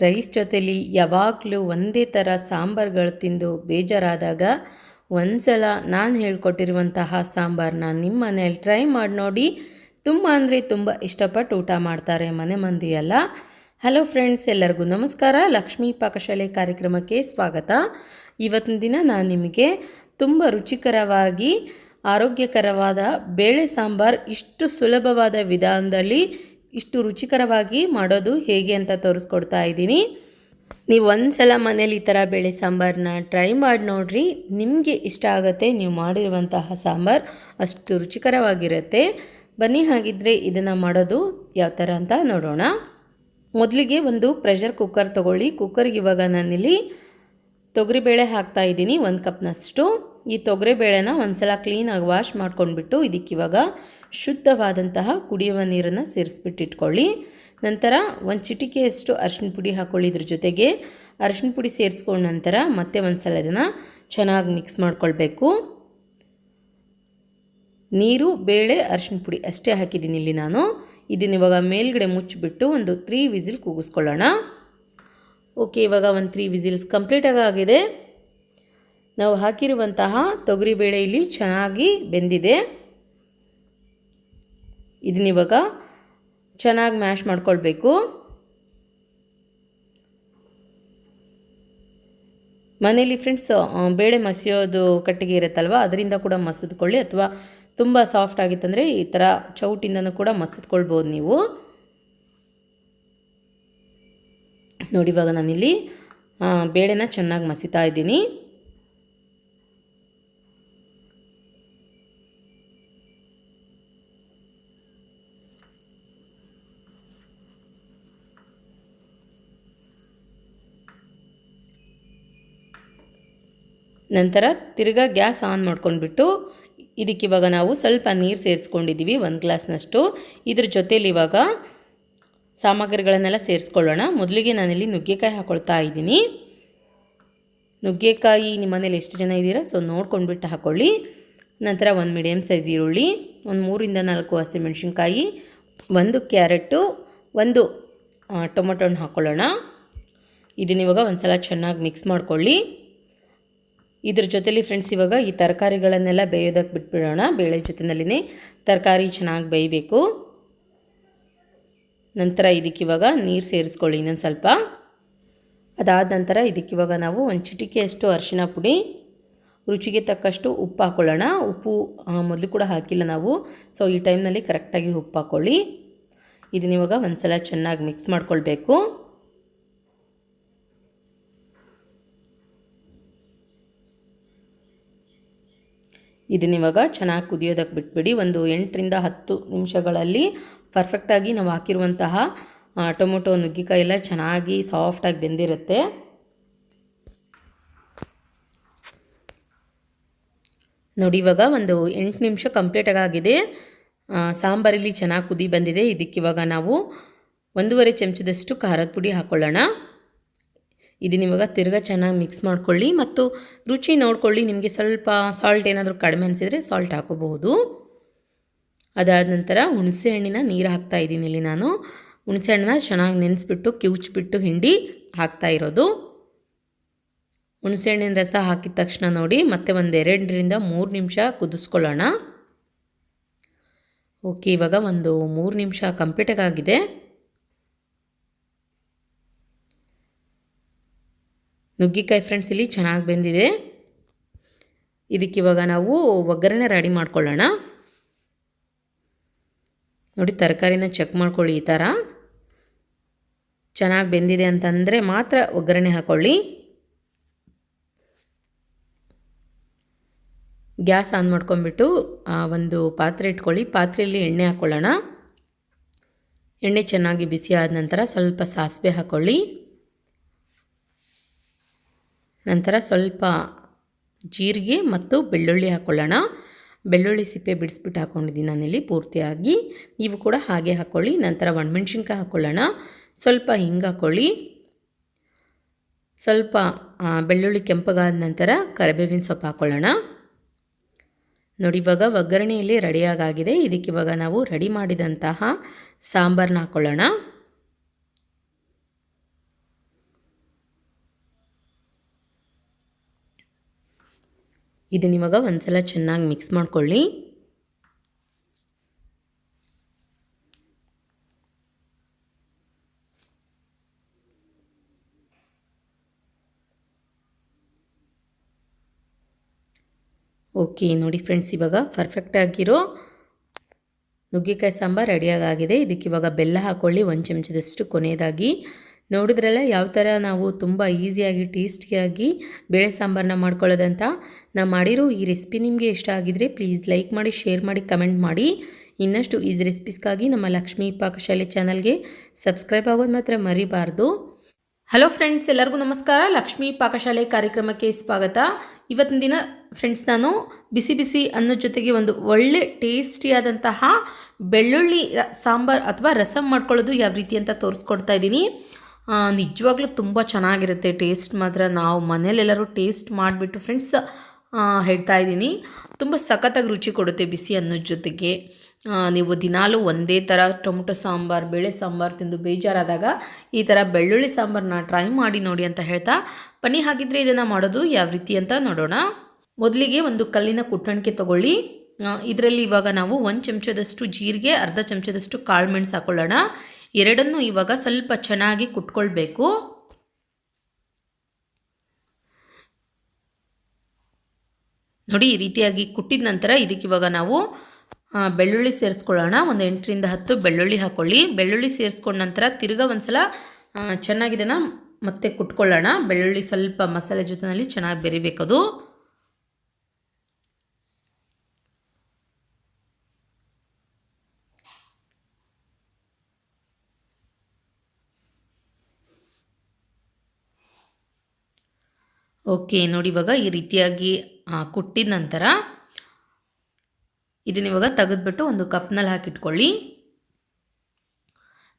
Rice ಜೊತೆಲಿ ಯಾವಾಗಲೂ ಒಂದೇ ಥರ ಸಾಂಬಾರುಗಳು ತಿಂದು ಬೇಜಾರಾದಾಗ ಒಂದ್ಸಲ ನಾನು ಹೇಳ್ಕೊಟ್ಟಿರುವಂತಹ ಸಾಂಬಾರನ್ನ ನಿಮ್ಮ ಮನೇಲಿ ಟ್ರೈ ಮಾಡಿ ನೋಡಿ. ತುಂಬ ಅಂದರೆ ತುಂಬ ಇಷ್ಟಪಟ್ಟು ಊಟ ಮಾಡ್ತಾರೆ ಮನೆ ಮಂದಿ ಎಲ್ಲ. ಹಲೋ ಫ್ರೆಂಡ್ಸ್, ಎಲ್ಲರಿಗೂ ನಮಸ್ಕಾರ. ಲಕ್ಷ್ಮಿ ಪಾಕಶಾಲೆ ಕಾರ್ಯಕ್ರಮಕ್ಕೆ ಸ್ವಾಗತ. ಇವತ್ತಿನ ದಿನ ನಾನು ನಿಮಗೆ ತುಂಬ ರುಚಿಕರವಾಗಿ ಆರೋಗ್ಯಕರವಾದ ಬೇಳೆ ಸಾಂಬಾರು ಇಷ್ಟು ಸುಲಭವಾದ ವಿಧಾನದಲ್ಲಿ ಇಷ್ಟು ರುಚಿಕರವಾಗಿ ಮಾಡೋದು ಹೇಗೆ ಅಂತ ತೋರಿಸ್ಕೊಡ್ತಾ ಇದ್ದೀನಿ. ನೀವು ಒಂದು ಸಲ ಮನೇಲಿ ಈ ಥರ ಬೇಳೆ ಸಾಂಬಾರನ್ನ ಟ್ರೈ ಮಾಡಿ ನೋಡಿರಿ, ನಿಮಗೆ ಇಷ್ಟ ಆಗುತ್ತೆ. ನೀವು ಮಾಡಿರುವಂತಹ ಸಾಂಬಾರು ಅಷ್ಟು ರುಚಿಕರವಾಗಿರುತ್ತೆ. ಬನ್ನಿ ಹಾಗಿದ್ದರೆ ಇದನ್ನು ಮಾಡೋದು ಯಾವ ಥರ ಅಂತ ನೋಡೋಣ. ಮೊದಲಿಗೆ ಒಂದು ಪ್ರೆಷರ್ ಕುಕ್ಕರ್ ತೊಗೊಳ್ಳಿ. ಕುಕ್ಕರ್ಗೆ ಇವಾಗ ನಾನಿಲ್ಲಿ ತೊಗರಿಬೇಳೆ ಹಾಕ್ತಾಯಿದ್ದೀನಿ 1 ಕಪ್ನಷ್ಟು. ಈ ತೊಗರಿಬೇಳೆನ ಒಂದು ಸಲ ಕ್ಲೀನಾಗಿ ವಾಶ್ ಮಾಡ್ಕೊಂಡ್ಬಿಟ್ಟು ಇದಕ್ಕಿವಾಗ ಶುದ್ಧವಾದಂತಹ ಕುಡಿಯುವ ನೀರನ್ನು ಸೇರಿಸ್ಬಿಟ್ಟಿಟ್ಕೊಳ್ಳಿ. ನಂತರ ಒಂದು ಚಿಟಿಕೆಯಷ್ಟು ಅರಿಶಿನ ಪುಡಿ ಹಾಕ್ಕೊಳ್ಳಿ. ಇದ್ರ ಜೊತೆಗೆ ಅರಿಶಿನ ಪುಡಿ ಸೇರಿಸ್ಕೊಂಡ ನಂತರ ಮತ್ತೆ ಒಂದು ಸಲ ಇದನ್ನು ಚೆನ್ನಾಗಿ ಮಿಕ್ಸ್ ಮಾಡ್ಕೊಳ್ಬೇಕು. ನೀರು, ಬೇಳೆ, ಅರಿಶಿನ ಪುಡಿ ಅಷ್ಟೇ ಹಾಕಿದ್ದೀನಿ ಇಲ್ಲಿ ನಾನು. ಇದನ್ನ ಇವಾಗ ಮೇಲ್ಗಡೆ ಮುಚ್ಚಿಬಿಟ್ಟು ಒಂದು 3 ವಿಸಿಲ್ ಕೂಗಿಸ್ಕೊಳ್ಳೋಣ. ಓಕೆ, ಇವಾಗ ಒಂದು 3 ವಿಸಿಲ್ಸ್ ಕಂಪ್ಲೀಟಾಗಿ ಆಗಿದೆ. ನಾವು ಹಾಕಿರುವಂತಹ ತೊಗರಿಬೇಳೆ ಇಲ್ಲಿ ಚೆನ್ನಾಗಿ ಬೆಂದಿದೆ. ಇದನ್ನಿವಾಗ ಚೆನ್ನಾಗಿ ಮ್ಯಾಶ್ ಮಾಡ್ಕೊಳ್ಬೇಕು. ಮನೇಲಿ ಫ್ರೆಂಡ್ಸ್ ಬೇಳೆ ಮಸಿಯೋದು ಕಟ್ಟಿಗೆ ಇರುತ್ತಲ್ವ, ಅದರಿಂದ ಕೂಡ ಮಸಿದ್ಕೊಳ್ಳಿ. ಅಥವಾ ತುಂಬ ಸಾಫ್ಟ್ ಆಗಿತ್ತಂದರೆ ಈ ಥರ ಚೌಟಿಂದನೂ ಕೂಡ ಮಸಿದ್ಕೊಳ್ಬೋದು ನೀವು. ನೋಡಿ, ಇವಾಗ ನಾನಿಲ್ಲಿ ಬೇಳೆನ ಚೆನ್ನಾಗಿ ಮಸಿತಾ ಇದ್ದೀನಿ. ನಂತರ ತಿರ್ಗಾ ಗ್ಯಾಸ್ ಆನ್ ಮಾಡ್ಕೊಂಡ್ಬಿಟ್ಟು ಇದಕ್ಕಿವಾಗ ನಾವು ಸ್ವಲ್ಪ ನೀರು ಸೇರಿಸ್ಕೊಂಡಿದ್ದೀವಿ, 1 ಗ್ಲಾಸ್ನಷ್ಟು. ಇದ್ರ ಜೊತೇಲಿ ಇವಾಗ ಸಾಮಗ್ರಿಗಳನ್ನೆಲ್ಲ ಸೇರಿಸ್ಕೊಳ್ಳೋಣ. ಮೊದಲಿಗೆ ನಾನಿಲ್ಲಿ ನುಗ್ಗೆಕಾಯಿ ಹಾಕ್ಕೊಳ್ತಾ ಇದ್ದೀನಿ. ನುಗ್ಗೆಕಾಯಿ ನಿಮ್ಮ ಮನೇಲಿ ಎಷ್ಟು ಜನ ಇದ್ದೀರಾ ಸೊ ನೋಡ್ಕೊಂಡ್ಬಿಟ್ಟು ಹಾಕ್ಕೊಳ್ಳಿ. ನಂತರ 1 ಮೀಡಿಯಮ್ ಸೈಜ್ ಈರುಳ್ಳಿ, ಒಂದು 3ರಿಂದ 4 ಹಸಿಮೆಣ್ಸಿನ್ಕಾಯಿ, 1 ಕ್ಯಾರೆಟು, 1 ಟೊಮೊಟೊನ ಹಾಕ್ಕೊಳ್ಳೋಣ. ಇದನ್ನಿವಾಗ ಒಂದು ಸಲ ಚೆನ್ನಾಗಿ ಮಿಕ್ಸ್ ಮಾಡ್ಕೊಳ್ಳಿ. ಇದ್ರ ಜೊತೆಲಿ ಫ್ರೆಂಡ್ಸ್ ಇವಾಗ ಈ ತರಕಾರಿಗಳನ್ನೆಲ್ಲ ಬೇಯೋದಕ್ಕೆ ಬಿಟ್ಬಿಡೋಣ. ಬೇಳೆ ಜೊತೆಯಲ್ಲಿನೇ ತರಕಾರಿ ಚೆನ್ನಾಗಿ ಬೇಯಬೇಕು. ನಂತರ ಇದಕ್ಕಿವಾಗ ನೀರು ಸೇರಿಸ್ಕೊಳ್ಳಿ ಇನ್ನೊಂದು ಸ್ವಲ್ಪ. ಅದಾದ ನಂತರ ಇದಕ್ಕಿವಾಗ ನಾವು ಒಂದು ಚಿಟಿಕೆಯಷ್ಟು ಅರಿಶಿನ ಪುಡಿ, ರುಚಿಗೆ ತಕ್ಕಷ್ಟು ಉಪ್ಪು ಹಾಕ್ಕೊಳ್ಳೋಣ. ಉಪ್ಪು ಮೊದಲು ಕೂಡ ಹಾಕಿಲ್ಲ ನಾವು, ಸೊ ಈ ಟೈಮ್ನಲ್ಲಿ ಕರೆಕ್ಟಾಗಿ ಉಪ್ಪು ಹಾಕ್ಕೊಳ್ಳಿ. ಇದನ್ನಿವಾಗ ಒಂದು ಸಲ ಚೆನ್ನಾಗಿ ಮಿಕ್ಸ್ ಮಾಡ್ಕೊಳ್ಬೇಕು. ಇದನ್ನಿವಾಗ ಚೆನ್ನಾಗಿ ಕುದಿಯೋದಕ್ಕೆ ಬಿಟ್ಬಿಡಿ. ಒಂದು 8ರಿಂದ 10 ನಿಮಿಷಗಳಲ್ಲಿ ಪರ್ಫೆಕ್ಟಾಗಿ ನಾವು ಹಾಕಿರುವಂತಹ ಟೊಮೊಟೊ, ನುಗ್ಗೆಕಾಯಿ ಎಲ್ಲ ಚೆನ್ನಾಗಿ ಸಾಫ್ಟಾಗಿ ಬೆಂದಿರುತ್ತೆ. ನೋಡಿ, ಇವಾಗ ಒಂದು 8 ನಿಮಿಷ ಕಂಪ್ಲೀಟಾಗಿ ಆಗಿದೆ. ಸಾಂಬಾರಲ್ಲಿ ಚೆನ್ನಾಗಿ ಕುದಿ ಬಂದಿದೆ. ಇದಕ್ಕಿವಾಗ ನಾವು 1.5 ಚಮಚದಷ್ಟು ಖಾರದ ಪುಡಿ ಹಾಕ್ಕೊಳ್ಳೋಣ. ಇದನ್ನಿವಾಗ ತಿರ್ಗಾ ಚೆನ್ನಾಗಿ ಮಿಕ್ಸ್ ಮಾಡ್ಕೊಳ್ಳಿ ಮತ್ತು ರುಚಿ ನೋಡ್ಕೊಳ್ಳಿ. ನಿಮಗೆ ಸ್ವಲ್ಪ ಸಾಲ್ಟ್ ಏನಾದರೂ ಕಡಿಮೆ ಅನಿಸಿದರೆ ಸಾಲ್ಟ್ ಹಾಕೋಬಹುದು. ಅದಾದ ನಂತರ ಹುಣಸೆ ಹಣ್ಣಿನ ನೀರು ಹಾಕ್ತಾ ಇದ್ದೀನಿ ಇಲ್ಲಿ ನಾನು. ಹುಣಸೆ ಹಣ್ಣನ್ನ ಚೆನ್ನಾಗಿ ನೆನೆಸ್ಬಿಟ್ಟು ಕಿವುಚ್ಬಿಟ್ಟು ಹಿಂಡಿ ಹಾಕ್ತಾ ಇರೋದು. ಹುಣಸೆ ಹಣ್ಣಿನ ರಸ ಹಾಕಿದ ತಕ್ಷಣ ನೋಡಿ ಮತ್ತೆ ಒಂದು 2ರಿಂದ 3 ನಿಮಿಷ ಕುದಿಸ್ಕೊಳ್ಳೋಣ. ಓಕೆ, ಇವಾಗ ಒಂದು 3 ನಿಮಿಷ ಕಂಪ್ಲೀಟಾಗಿ ಆಗಿದೆ. ನುಗ್ಗೆಕಾಯಿ ಫ್ರೆಂಡ್ಸ್ ಇಲ್ಲಿ ಚೆನ್ನಾಗಿ ಬೆಂದಿದೆ. ಇದಕ್ಕಿವಾಗ ನಾವು ಒಗ್ಗರಣೆ ರೆಡಿ ಮಾಡ್ಕೊಳ್ಳೋಣ. ನೋಡಿ, ತರಕಾರಿನ ಚೆಕ್ ಮಾಡ್ಕೊಳ್ಳಿ. ಈ ಥರ ಚೆನ್ನಾಗಿ ಬೆಂದಿದೆ ಅಂತಂದರೆ ಮಾತ್ರ ಒಗ್ಗರಣೆ ಹಾಕ್ಕೊಳ್ಳಿ. ಗ್ಯಾಸ್ ಆನ್ ಮಾಡ್ಕೊಂಡ್ಬಿಟ್ಟು ಒಂದು ಪಾತ್ರೆ ಇಟ್ಕೊಳ್ಳಿ. ಪಾತ್ರೆಯಲ್ಲಿ ಎಣ್ಣೆ ಹಾಕ್ಕೊಳ್ಳೋಣ. ಎಣ್ಣೆ ಚೆನ್ನಾಗಿ ಬಿಸಿ ಆದ ನಂತರ ಸ್ವಲ್ಪ ಸಾಸಿವೆ ಹಾಕ್ಕೊಳ್ಳಿ. ನಂತರ ಸ್ವಲ್ಪ ಜೀರಿಗೆ ಮತ್ತು ಬೆಳ್ಳುಳ್ಳಿ ಹಾಕ್ಕೊಳ್ಳೋಣ. ಬೆಳ್ಳುಳ್ಳಿ ಸಿಪ್ಪೆ ಬಿಡಿಸ್ಬಿಟ್ಟು ಹಾಕ್ಕೊಂಡಿದ್ದೀನಿ ನಾನಿಲ್ಲಿ ಪೂರ್ತಿಯಾಗಿ. ನೀವು ಕೂಡ ಹಾಗೆ ಹಾಕ್ಕೊಳ್ಳಿ. ನಂತರ ಒಣಮೆಣ್ಸಿನ್ಕಾಯಿ ಹಾಕ್ಕೊಳ್ಳೋಣ. ಸ್ವಲ್ಪ ಹಿಂಗೆ ಹಾಕ್ಕೊಳ್ಳಿ. ಸ್ವಲ್ಪ ಬೆಳ್ಳುಳ್ಳಿ ಕೆಂಪಗಾದ ನಂತರ ಕರಿಬೇವಿನ ಸೊಪ್ಪು ಹಾಕ್ಕೊಳ್ಳೋಣ. ನೋಡಿ, ಇವಾಗ ಒಗ್ಗರಣೆಯಲ್ಲಿ ರೆಡಿಯಾಗಿದೆ. ಇದಕ್ಕಿವಾಗ ನಾವು ರೆಡಿ ಮಾಡಿದಂತಹ ಸಾಂಬಾರನ್ನ ಹಾಕ್ಕೊಳ್ಳೋಣ. ಇದನ್ನ ಇವಾಗ ಒಂದ್ಸಲ ಚೆನ್ನಾಗಿ ಮಿಕ್ಸ್ ಮಾಡ್ಕೊಳ್ಳಿ. ಓಕೆ ನೋಡಿ ಫ್ರೆಂಡ್ಸ್, ಇವಾಗ ಪರ್ಫೆಕ್ಟಾಗಿರೋ ನುಗ್ಗೆಕಾಯಿ ಸಾಂಬಾರು ರೆಡಿಯಾಗಿದೆ. ಇದಕ್ಕೆ ಇವಾಗ ಬೆಲ್ಲ ಹಾಕ್ಕೊಳ್ಳಿ, 1 ಚಮಚದಷ್ಟು. ಕೊನೆಯದಾಗಿ ನೋಡಿದ್ರಲ್ಲ ಯಾವ ಥರ ನಾವು ತುಂಬ ಈಸಿಯಾಗಿ ಟೇಸ್ಟಿಯಾಗಿ ಬೇಳೆ ಸಾಂಬಾರನ್ನ ಮಾಡ್ಕೊಳ್ಳೋದಂತ. ನಾನು ಮಾಡಿರೋ ಈ ರೆಸಿಪಿ ನಿಮಗೆ ಇಷ್ಟ ಆಗಿದರೆ ಪ್ಲೀಸ್ ಲೈಕ್ ಮಾಡಿ, ಶೇರ್ ಮಾಡಿ, ಕಮೆಂಟ್ ಮಾಡಿ. ಇನ್ನಷ್ಟು ಈಸಿ ರೆಸಿಪೀಸ್ಗಾಗಿ ನಮ್ಮ ಲಕ್ಷ್ಮೀ ಪಾಕಶಾಲೆ ಚಾನಲ್ಗೆ ಸಬ್ಸ್ಕ್ರೈಬ್ ಆಗೋದು ಮಾತ್ರ ಮರಿಬಾರ್ದು. ಹಲೋ ಫ್ರೆಂಡ್ಸ್, ಎಲ್ಲರಿಗೂ ನಮಸ್ಕಾರ. ಲಕ್ಷ್ಮೀ ಪಾಕಶಾಲೆ ಕಾರ್ಯಕ್ರಮಕ್ಕೆ ಸ್ವಾಗತ. ಇವತ್ತಿನ ದಿನ ಫ್ರೆಂಡ್ಸ್ ನಾನು ಬಿಸಿ ಬಿಸಿ ಅನ್ನದ ಜೊತೆಗೆ ಒಂದು ಒಳ್ಳೆ ಟೇಸ್ಟಿಯಾದಂತಹ ಬೆಳ್ಳುಳ್ಳಿ ಸಾಂಬಾರು ಅಥವಾ ರಸಮ್ ಮಾಡ್ಕೊಳ್ಳೋದು ಯಾವ ರೀತಿ ಅಂತ ತೋರಿಸ್ಕೊಡ್ತಾ ಇದ್ದೀನಿ. ನಿಜವಾಗ್ಲೂ ತುಂಬ ಚೆನ್ನಾಗಿರುತ್ತೆ. ಟೇಸ್ಟ್ ಮಾತ್ರ ನಾವು ಮನೇಲೆಲ್ಲರೂ ಟೇಸ್ಟ್ ಮಾಡಿಬಿಟ್ಟು ಫ್ರೆಂಡ್ಸ್ ಹೇಳ್ತಾ ಇದ್ದೀನಿ, ತುಂಬ ಸಖತ್ತಾಗಿ ರುಚಿ ಕೊಡುತ್ತೆ ಬಿಸಿ ಅನ್ನದ ಜೊತೆಗೆ. ನೀವು ದಿನಾಲೂ ಒಂದೇ ಥರ ಟೊಮೊಟೊ ಸಾಂಬಾರು, ಬೇಳೆ ಸಾಂಬಾರು ತಿಂದು ಬೇಜಾರಾದಾಗ ಈ ಥರ ಬೆಳ್ಳುಳ್ಳಿ ಸಾಂಬಾರನ್ನ ಟ್ರೈ ಮಾಡಿ ನೋಡಿ ಅಂತ ಹೇಳ್ತಾ, ಬನ್ನಿ ಹಾಗಿದ್ರೆ ಇದನ್ನು ಮಾಡೋದು ಯಾವ ರೀತಿ ಅಂತ ನೋಡೋಣ. ಮೊದಲಿಗೆ ಒಂದು ಕಲ್ಲಿನ ಕುಟ್ಟಣಿಕೆ ತೊಗೊಳ್ಳಿ. ಇದರಲ್ಲಿ ಇವಾಗ ನಾವು 1 ಚಮಚದಷ್ಟು ಜೀರಿಗೆ, ಅರ್ಧ ಚಮಚದಷ್ಟು ಕಾಳು ಮೆಣಸು ಹಾಕ್ಕೊಳ್ಳೋಣ. ಎರಡನ್ನೂ ಇವಾಗ ಸ್ವಲ್ಪ ಚೆನ್ನಾಗಿ ಕುಟ್ಕೊಳ್ಬೇಕು. ನೋಡಿ, ಈ ರೀತಿಯಾಗಿ ಕುಟ್ಟಿದ ನಂತರ ಇದಕ್ಕೆ ಇವಾಗ ನಾವು ಬೆಳ್ಳುಳ್ಳಿ ಸೇರಿಸ್ಕೊಳ್ಳೋಣ. ಒಂದು 8ರಿಂದ 10 ಬೆಳ್ಳುಳ್ಳಿ ಹಾಕ್ಕೊಳ್ಳಿ. ಬೆಳ್ಳುಳ್ಳಿ ಸೇರಿಸ್ಕೊಂಡ ನಂತರ ತಿರ್ಗಾ ಒಂದ್ಸಲ ಚೆನ್ನಾಗಿದೆನ ಮತ್ತೆ ಕುಟ್ಕೊಳ್ಳೋಣ. ಬೆಳ್ಳುಳ್ಳಿ ಸ್ವಲ್ಪ ಮಸಾಲೆ ಜೊತೆಯಲ್ಲಿ ಚೆನ್ನಾಗಿ ಬೆರಿಬೇಕದು. ಓಕೆ ನೋಡಿ, ಇವಾಗ ಈ ರೀತಿಯಾಗಿ ಕುಟ್ಟಿದ ನಂತರ ಇದನ್ನ ಇವಾಗ ತೆಗೆದುಬಿಟ್ಟು ಒಂದು ಕಪ್ನಲ್ಲಿ ಹಾಕಿಟ್ಕೊಳ್ಳಿ.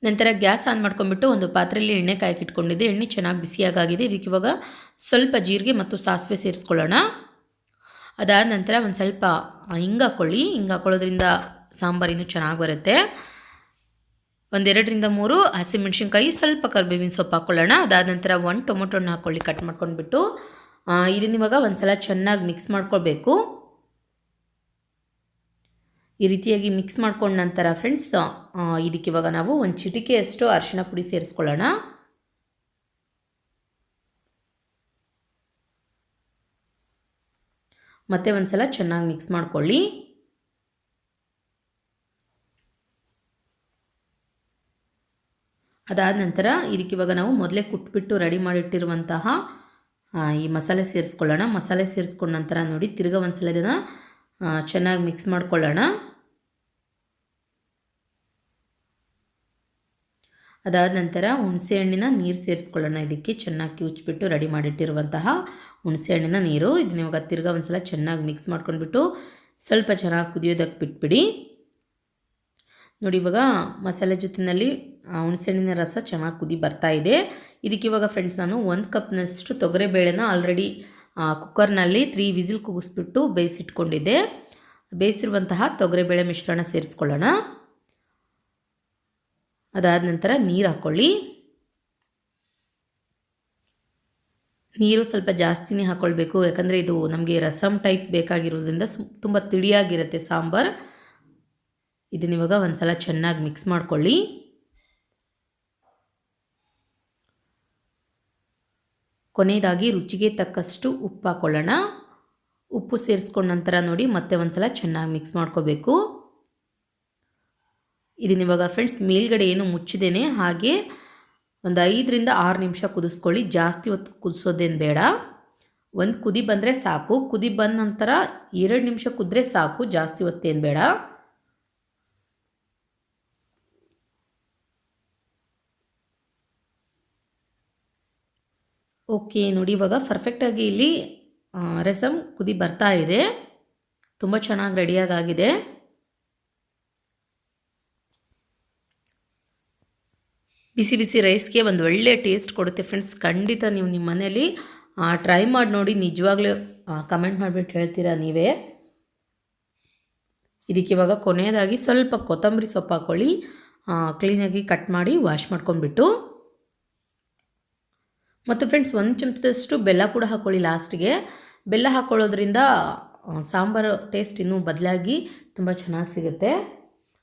ನಂತರ ಗ್ಯಾಸ್ ಆನ್ ಮಾಡ್ಕೊಂಡ್ಬಿಟ್ಟು ಒಂದು ಪಾತ್ರೆಯಲ್ಲಿ ಎಣ್ಣೆ ಕಾಯ್ಕಿಟ್ಕೊಂಡಿದ್ದೆ. ಎಣ್ಣೆ ಚೆನ್ನಾಗಿ ಬಿಸಿಯಾಗಿದೆ. ಇದಕ್ಕೆ ಇವಾಗ ಸ್ವಲ್ಪ ಜೀರಿಗೆ ಮತ್ತು ಸಾಸಿವೆ ಸೇರಿಸ್ಕೊಳ್ಳೋಣ. ಅದಾದ ನಂತರ ಒಂದು ಸ್ವಲ್ಪ ಹಿಂಗೆ ಹಾಕ್ಕೊಳ್ಳಿ. ಹಿಂಗೆ ಹಾಕೊಳ್ಳೋದ್ರಿಂದ ಸಾಂಬಾರಿನೂ ಚೆನ್ನಾಗಿ ಬರುತ್ತೆ. 1-2ರಿಂದ 3 ಹಸಿಮೆಣ್ಸಿನ್ಕಾಯಿ, ಸ್ವಲ್ಪ ಕರಿಬೇವಿನ ಸೊಪ್ಪು ಹಾಕ್ಕೊಳ್ಳೋಣ. ಅದಾದ ನಂತರ 1 ಟೊಮೊಟೊನ ಹಾಕ್ಕೊಳ್ಳಿ, ಕಟ್ ಮಾಡ್ಕೊಂಡ್ಬಿಟ್ಟು. ಇದನ್ನ ಇವಾಗ ಒಂದು ಸಲ ಚೆನ್ನಾಗಿ ಮಿಕ್ಸ್ ಮಾಡ್ಕೊಳ್ಬೇಕು. ಈ ರೀತಿಯಾಗಿ ಮಿಕ್ಸ್ ಮಾಡ್ಕೊಂಡ ನಂತರ ಫ್ರೆಂಡ್ಸ್ ಇದಕ್ಕೆ ಇವಾಗ ನಾವು ಒಂದು ಚಿಟಿಕೆಯಷ್ಟು ಅರಿಶಿನ ಪುಡಿ ಸೇರಿಸ್ಕೊಳ್ಳೋಣ. ಮತ್ತೆ ಒಂದು ಸಲ ಚೆನ್ನಾಗಿ ಮಿಕ್ಸ್ ಮಾಡ್ಕೊಳ್ಳಿ. ಅದಾದ ನಂತರ ಇದಕ್ಕೆ ಇವಾಗ ನಾವು ಮೊದಲೇ ಕುಟ್ಬಿಟ್ಟು ರೆಡಿ ಮಾಡಿಟ್ಟಿರುವಂತಹ ಈ ಮಸಾಲೆ ಸೇರಿಸ್ಕೊಳ್ಳೋಣ. ಮಸಾಲೆ ಸೇರಿಸ್ಕೊಂಡ ನಂತರ ನೋಡಿ ತಿರ್ಗಾ ಒಂದು ಸಲ ಇದನ್ನು ಚೆನ್ನಾಗಿ ಮಿಕ್ಸ್ ಮಾಡ್ಕೊಳ್ಳೋಣ. ಅದಾದ ನಂತರ ಹುಣಸೆ ಹಣ್ಣಿನ ನೀರು ಸೇರಿಸ್ಕೊಳ್ಳೋಣ. ಇದಕ್ಕೆ ಚೆನ್ನಾಗಿ ಕಿವುಚ್ಬಿಟ್ಟು ರೆಡಿ ಮಾಡಿಟ್ಟಿರುವಂತಹ ಹುಣಸೆ ಹಣ್ಣಿನ ನೀರು. ಇದನ್ನ ಇವಾಗ ತಿರ್ಗಾ ಒಂದು ಸಲ ಚೆನ್ನಾಗಿ ಮಿಕ್ಸ್ ಮಾಡ್ಕೊಂಡ್ಬಿಟ್ಟು ಸ್ವಲ್ಪ ಚೆನ್ನಾಗಿ ಕುದಿಯೋದಕ್ಕೆ ಬಿಟ್ಬಿಡಿ. ನೋಡಿ, ಇವಾಗ ಮಸಾಲೆ ಜೊತೆಯಲ್ಲಿ ಹುಣಸೆ ಹಣ್ಣಿನ ರಸ ಚೆನ್ನಾಗಿ ಕುದಿ ಬರ್ತಾ ಇದೆ. ಇದಕ್ಕೆ ಇವಾಗ ಫ್ರೆಂಡ್ಸ್ ನಾನು 1 ಕಪ್ನಷ್ಟು ತೊಗರಿಬೇಳೆನ ಆಲ್ರೆಡಿ ಕುಕ್ಕರ್ನಲ್ಲಿ 3 ವಿಸಿಲ್ ಕೂಗಿಸ್ಬಿಟ್ಟು ಬೇಯಿಸಿಟ್ಕೊಂಡಿದ್ದೆ. ಬೇಯಿಸಿರುವಂತಹ ತೊಗರಿಬೇಳೆ ಮಿಶ್ರಣ ಸೇರಿಸ್ಕೊಳ್ಳೋಣ. ಅದಾದ ನಂತರ ನೀರು ಹಾಕ್ಕೊಳ್ಳಿ. ನೀರು ಸ್ವಲ್ಪ ಜಾಸ್ತಿನೇ ಹಾಕ್ಕೊಳ್ಬೇಕು, ಯಾಕಂದರೆ ಇದು ನಮಗೆ ರಸಮ್ ಟೈಪ್ ಬೇಕಾಗಿರೋದ್ರಿಂದ ತುಂಬ ತಿಳಿಯಾಗಿರುತ್ತೆ ಸಾಂಬಾರು. ಇದನ್ನ ಇವಾಗ ಒಂದು ಸಲ ಚೆನ್ನಾಗಿ ಮಿಕ್ಸ್ ಮಾಡ್ಕೊಳ್ಳಿ. ಕೊನೆಯದಾಗಿ ರುಚಿಗೆ ತಕ್ಕಷ್ಟು ಉಪ್ಪು ಹಾಕ್ಕೊಳ್ಳೋಣ. ಉಪ್ಪು ಸೇರಿಸ್ಕೊಂಡ ನಂತರ ನೋಡಿ ಮತ್ತೆ ಒಂದು ಸಲ ಚೆನ್ನಾಗಿ ಮಿಕ್ಸ್ ಮಾಡ್ಕೋಬೇಕು. ಇದನ್ನ ಇವಾಗ ಫ್ರೆಂಡ್ಸ್ ಮೇಲ್ಗಡೆ ಏನು ಮುಚ್ಚಿದೇನೆ ಹಾಗೆ ಒಂದು 5ರಿಂದ 6 ನಿಮಿಷ ಕುದಿಸ್ಕೊಳ್ಳಿ. ಜಾಸ್ತಿ ಹೊತ್ತು ಕುದಿಸೋದೇನು ಬೇಡ. ಒಂದು ಕುದಿ ಬಂದರೆ ಸಾಕು. ಕುದಿ ಬಂದ ನಂತರ 2 ನಿಮಿಷ ಕುದ್ರೆ ಸಾಕು, ಜಾಸ್ತಿ ಹೊತ್ತೇನು ಬೇಡ. ಓಕೆ ನೋಡಿ, ಇವಾಗ ಪರ್ಫೆಕ್ಟಾಗಿ ಇಲ್ಲಿ ರಸಮ್ ಕುದಿ ಬರ್ತಾ ಇದೆ. ತುಂಬ ಚೆನ್ನಾಗಿ ರೆಡಿಯಾಗಿದೆ. ಬಿಸಿ ಬಿಸಿ ರೈಸ್ಗೆ ಒಂದು ಒಳ್ಳೆ ಟೇಸ್ಟ್ ಕೊಡುತ್ತೆ ಫ್ರೆಂಡ್ಸ್. ಖಂಡಿತ ನೀವು ನಿಮ್ಮ ಮನೇಲಿ ಟ್ರೈ ಮಾಡಿ ನೋಡಿ. ನಿಜವಾಗ್ಲೂ ಕಮೆಂಟ್ ಮಾಡಿಬಿಟ್ಟು ಹೇಳ್ತೀರಾ ನೀವೇ. ಇದಕ್ಕೆ ಇವಾಗ ಕೊನೆಯದಾಗಿ ಸ್ವಲ್ಪ ಕೊತ್ತಂಬರಿ ಸೊಪ್ಪು ಹಾಕ್ಕೊಳ್ಳಿ. ಕ್ಲೀನಾಗಿ ಕಟ್ ಮಾಡಿ ವಾಶ್ ಮಾಡ್ಕೊಂಡ್ಬಿಟ್ಟು. ಮತ್ತು ಫ್ರೆಂಡ್ಸ್ 1 ಚಮಚದಷ್ಟು ಬೆಲ್ಲ ಕೂಡ ಹಾಕ್ಕೊಳ್ಳಿ ಲಾಸ್ಟಿಗೆ. ಬೆಲ್ಲ ಹಾಕ್ಕೊಳ್ಳೋದ್ರಿಂದ ಸಾಂಬಾರು ಟೇಸ್ಟ್ ಇನ್ನೂ ಬದಲಾಗಿ ತುಂಬ ಚೆನ್ನಾಗಿ ಸಿಗುತ್ತೆ.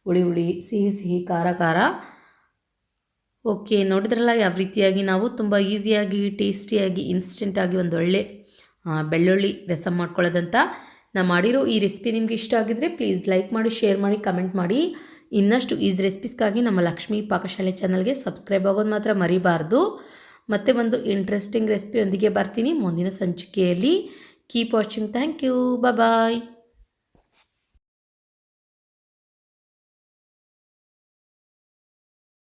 ಹುಳಿ ಹುಳಿ, ಸಿಹಿ ಸಿಹಿ, ಖಾರ ಖಾರ. ಓಕೆ, ನೋಡಿದ್ರಲ್ಲ ಯಾವ ರೀತಿಯಾಗಿ ನಾವು ತುಂಬ ಈಸಿಯಾಗಿ, ಟೇಸ್ಟಿಯಾಗಿ, ಇನ್ಸ್ಟೆಂಟಾಗಿ ಒಂದು ಒಳ್ಳೆ ಬೆಳ್ಳುಳ್ಳಿ ರಸಮ್ ಮಾಡ್ಕೊಳ್ಳೋದಂತ. ನಾನು ಮಾಡಿರೋ ಈ ರೆಸಿಪಿ ನಿಮಗೆ ಇಷ್ಟ ಆಗಿದ್ದರೆ ಪ್ಲೀಸ್ ಲೈಕ್ ಮಾಡಿ, ಶೇರ್ ಮಾಡಿ, ಕಮೆಂಟ್ ಮಾಡಿ. ಇನ್ನಷ್ಟು ಈಸಿ ರೆಸಿಪೀಸ್ಗಾಗಿ ನಮ್ಮ ಲಕ್ಷ್ಮಿ ಪಾಕಶಾಲೆ ಚಾನಲ್ಗೆ ಸಬ್ಸ್ಕ್ರೈಬ್ ಆಗೋದು ಮಾತ್ರ ಮರಿಬಾರ್ದು. ಮತ್ತೆ ಒಂದು ಇಂಟ್ರೆಸ್ಟಿಂಗ್ ರೆಸಿಪಿಯೊಂದಿಗೆ ಬರ್ತೀನಿ ಮುಂದಿನ ಸಂಚಿಕೆಯಲ್ಲಿ. Keep watching. Thank you. Bye.